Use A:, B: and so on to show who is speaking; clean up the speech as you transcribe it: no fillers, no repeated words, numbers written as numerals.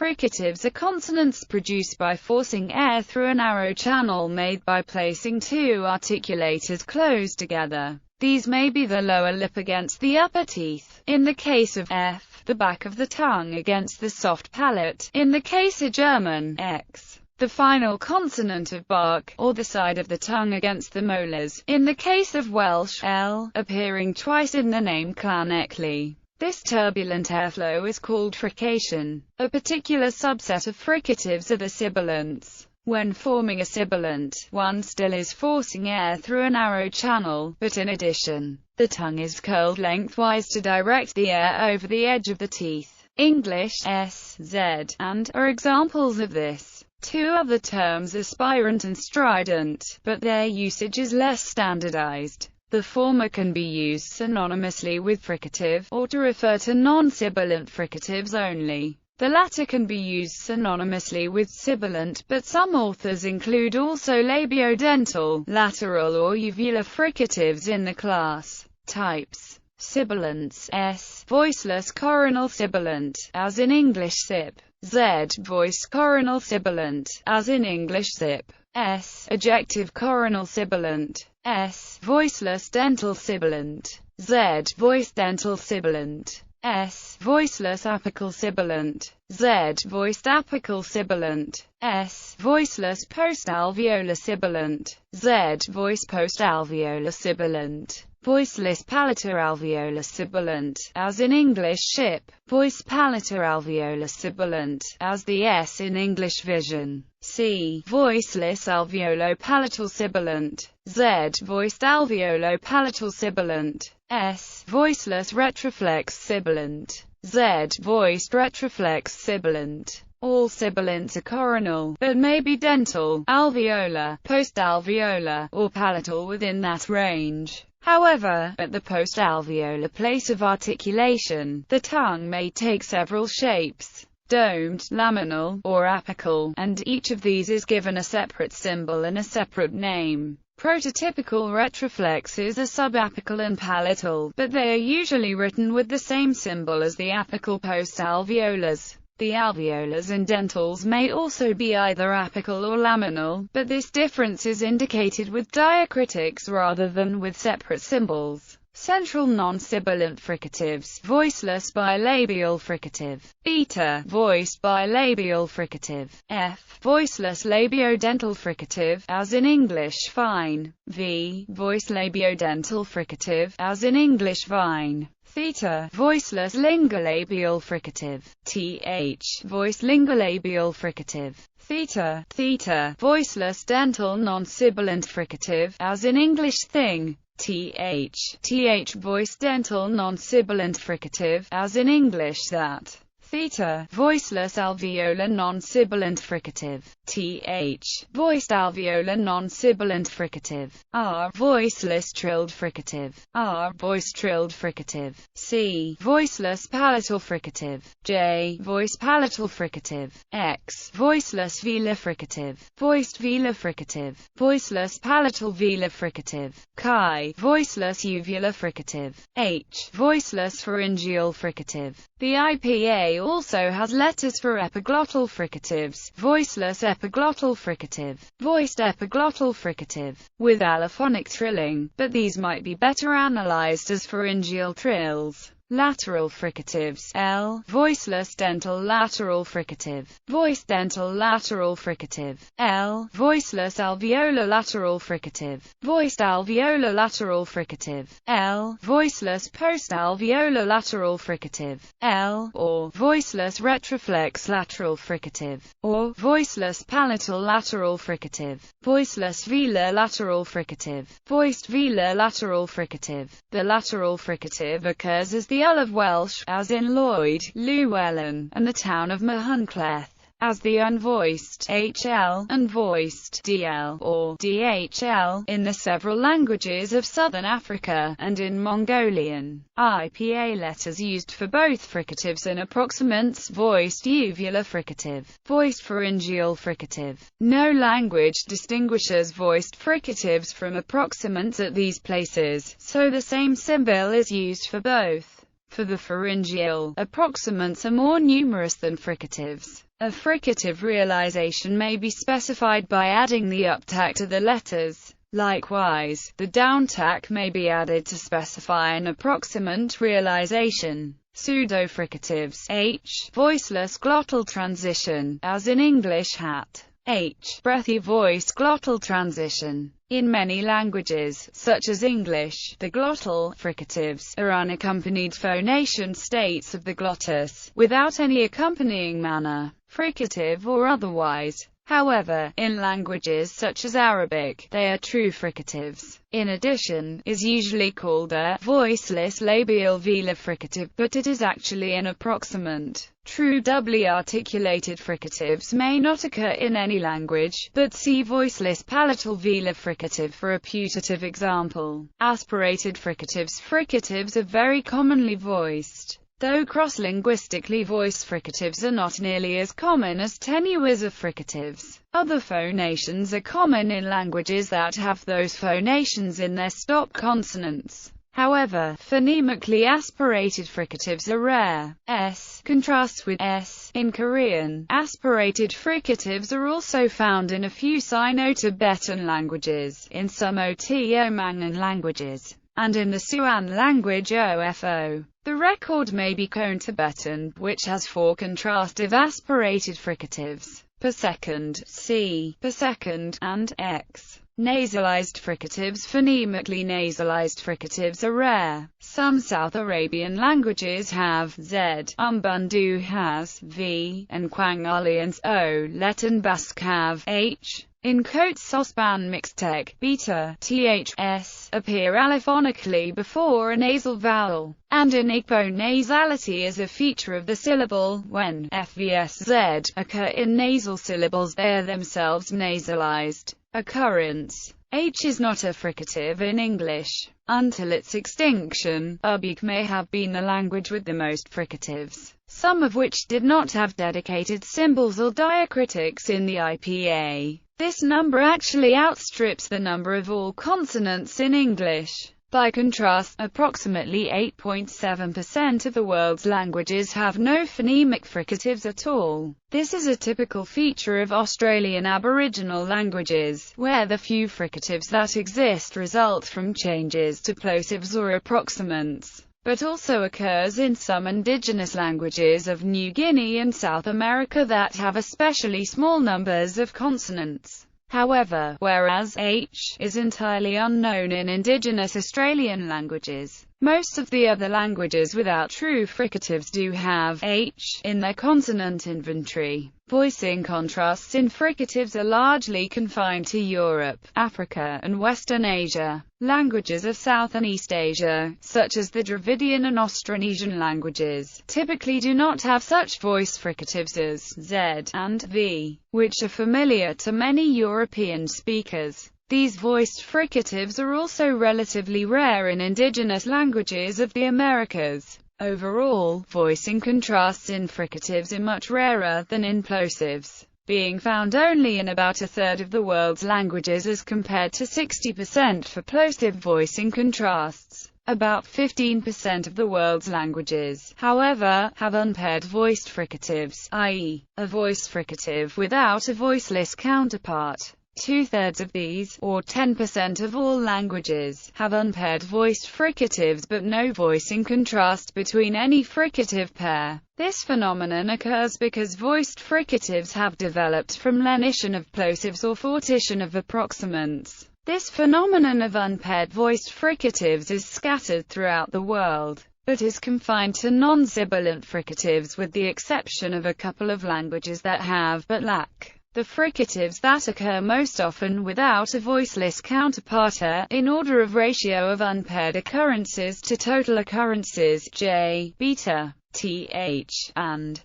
A: Fricatives are consonants produced by forcing air through a narrow channel made by placing two articulators close together. These may be the lower lip against the upper teeth, in the case of F, the back of the tongue against the soft palate, in the case of German, X, the final consonant of bark, or the side of the tongue against the molars, in the case of Welsh, L, appearing twice in the name Llanelli. This turbulent airflow is called frication. A particular subset of fricatives are the sibilants. When forming a sibilant, one still is forcing air through a narrow channel, but in addition, the tongue is curled lengthwise to direct the air over the edge of the teeth. English, S, Z, and, are examples of this. Two other terms are spirant and strident, but their usage is less standardized. The former can be used synonymously with fricative, or to refer to non-sibilant fricatives only. The latter can be used synonymously with sibilant, but some authors include also labiodental, lateral or uvular fricatives in the class. Types: Sibilants, S, voiceless coronal sibilant, as in English sip. Z, voiced coronal sibilant, as in English sip. S, ejective coronal sibilant. S, voiceless dental sibilant. Z, voiced dental sibilant. S, voiceless apical sibilant. Z, voiced apical sibilant. S, voiceless post-alveolar sibilant. Z, voiced post-alveolar sibilant. Voiceless palatal alveolar sibilant, as in English ship. Voiced palatal alveolar sibilant, as the S in English vision. C, voiceless alveolo-palatal sibilant. Z, voiced alveolo-palatal sibilant. S, voiceless retroflex sibilant. Z, voiced retroflex sibilant. All sibilants are coronal, but may be dental, alveolar, post-alveolar, or palatal within that range. However, at the post-alveolar place of articulation, the tongue may take several shapes: domed, laminal, or apical, and each of these is given a separate symbol and a separate name. Prototypical retroflexes are subapical and palatal, but they are usually written with the same symbol as the apical post-alveolars. The alveolars and dentals may also be either apical or laminal, but this difference is indicated with diacritics rather than with separate symbols. Central non-sibilant fricatives: voiceless bilabial fricative. Beta, voiced bilabial fricative. F, voiceless labiodental fricative, as in English fine. V, voiced labiodental fricative, as in English vine. Theta, voiceless lingulabial fricative. Th, voiced lingulabial fricative. Theta, voiceless dental non-sibilant fricative, as in English thing. Th, voiced dental non-sibilant fricative, as in English that. Theta, voiceless alveolar non-sibilant fricative. Th, voiced alveolar non-sibilant fricative. R, voiceless trilled fricative. R, voiced trilled fricative. C, voiceless palatal fricative. J, voiced palatal fricative. X, voiceless velar fricative. Voiced velar fricative. Voiceless palatal velar fricative. Chi, voiceless uvular fricative. H, voiceless pharyngeal fricative. The IPA also has letters for epiglottal fricatives: voiceless epiglottal fricative, voiced epiglottal fricative, with allophonic trilling, but these might be better analyzed as pharyngeal trills. Lateral fricatives: L, voiceless dental lateral fricative, voiced dental lateral fricative. L, voiceless alveolar lateral fricative, voiced alveolar lateral fricative. L, voiceless post-alveolar lateral fricative. L, or voiceless retroflex lateral fricative, or voiceless palatal lateral fricative. Voiceless velar lateral fricative, voiced velar lateral fricative. The lateral fricative occurs as the L of Welsh, as in Lloyd, Llewellyn, and the town of Machynlleth, as the unvoiced HL, and voiced DL, or DHL, in the several languages of southern Africa, and in Mongolian. IPA letters used for both fricatives and approximants: voiced uvular fricative, voiced pharyngeal fricative. No language distinguishes voiced fricatives from approximants at these places, so the same symbol is used for both. For the pharyngeal, approximants are more numerous than fricatives. A fricative realization may be specified by adding the uptack to the letters. Likewise, the downtack may be added to specify an approximant realization. Pseudo-fricatives. H. Voiceless glottal transition, as in English hat. H. Breathy voice glottal transition. In many languages, such as English, the glottal fricatives are unaccompanied phonation states of the glottis, without any accompanying manner, fricative or otherwise. However, in languages such as Arabic, they are true fricatives. In addition, is usually called a voiceless labial velar fricative, but it is actually an approximant. True doubly articulated fricatives may not occur in any language, but see voiceless palatal velar fricative for a putative example. Aspirated fricatives. Fricatives are very commonly voiced, though cross-linguistically voiced fricatives are not nearly as common as tenuis of fricatives. Other phonations are common in languages that have those phonations in their stop consonants. However, phonemically aspirated fricatives are rare. S contrasts with S in Korean. Aspirated fricatives are also found in a few Sino-Tibetan languages, in some Oto-Mangan languages, and in the Siouan language OFO. The record may be Cone-Tibetan, which has 4 contrastive aspirated fricatives, per second, C, per second, and X. Nasalized fricatives. Phonemically nasalized fricatives are rare. Some South Arabian languages have Z, Umbundu has V, and Kwangalians O. Leton Basque have H. In Côte-Sospan Mixtec, beta, ths, appear allophonically before a nasal vowel, and in Igbo nasality is a feature of the syllable. When fvsz occur in nasal syllables, they are themselves nasalized. Occurrence. H is not a fricative in English. Until its extinction, Ubykh may have been the language with the most fricatives, some of which did not have dedicated symbols or diacritics in the IPA. This number actually outstrips the number of all consonants in English. By contrast, approximately 8.7% of the world's languages have no phonemic fricatives at all. This is a typical feature of Australian Aboriginal languages, where the few fricatives that exist result from changes to plosives or approximants, but also occurs in some indigenous languages of New Guinea and South America that have especially small numbers of consonants. However, whereas H is entirely unknown in indigenous Australian languages, most of the other languages without true fricatives do have H in their consonant inventory. Voicing contrasts in fricatives are largely confined to Europe, Africa, and Western Asia. Languages of South and East Asia, such as the Dravidian and Austronesian languages, typically do not have such voice fricatives as Z and V, which are familiar to many European speakers. These voiced fricatives are also relatively rare in indigenous languages of the Americas. Overall, voicing contrasts in fricatives are much rarer than in plosives, being found only in about a third of the world's languages as compared to 60% for plosive voicing contrasts. About 15% of the world's languages, however, have unpaired voiced fricatives, i.e., a voiced fricative without a voiceless counterpart. 2/3 of these, or 10% of all languages, have unpaired voiced fricatives but no voicing contrast between any fricative pair. This phenomenon occurs because voiced fricatives have developed from lenition of plosives or fortition of approximants. This phenomenon of unpaired voiced fricatives is scattered throughout the world, but is confined to non-sibilant fricatives with the exception of a couple of languages that have, but lack, the fricatives that occur most often without a voiceless counterpart are, in order of ratio of unpaired occurrences to total occurrences, J, beta, th, and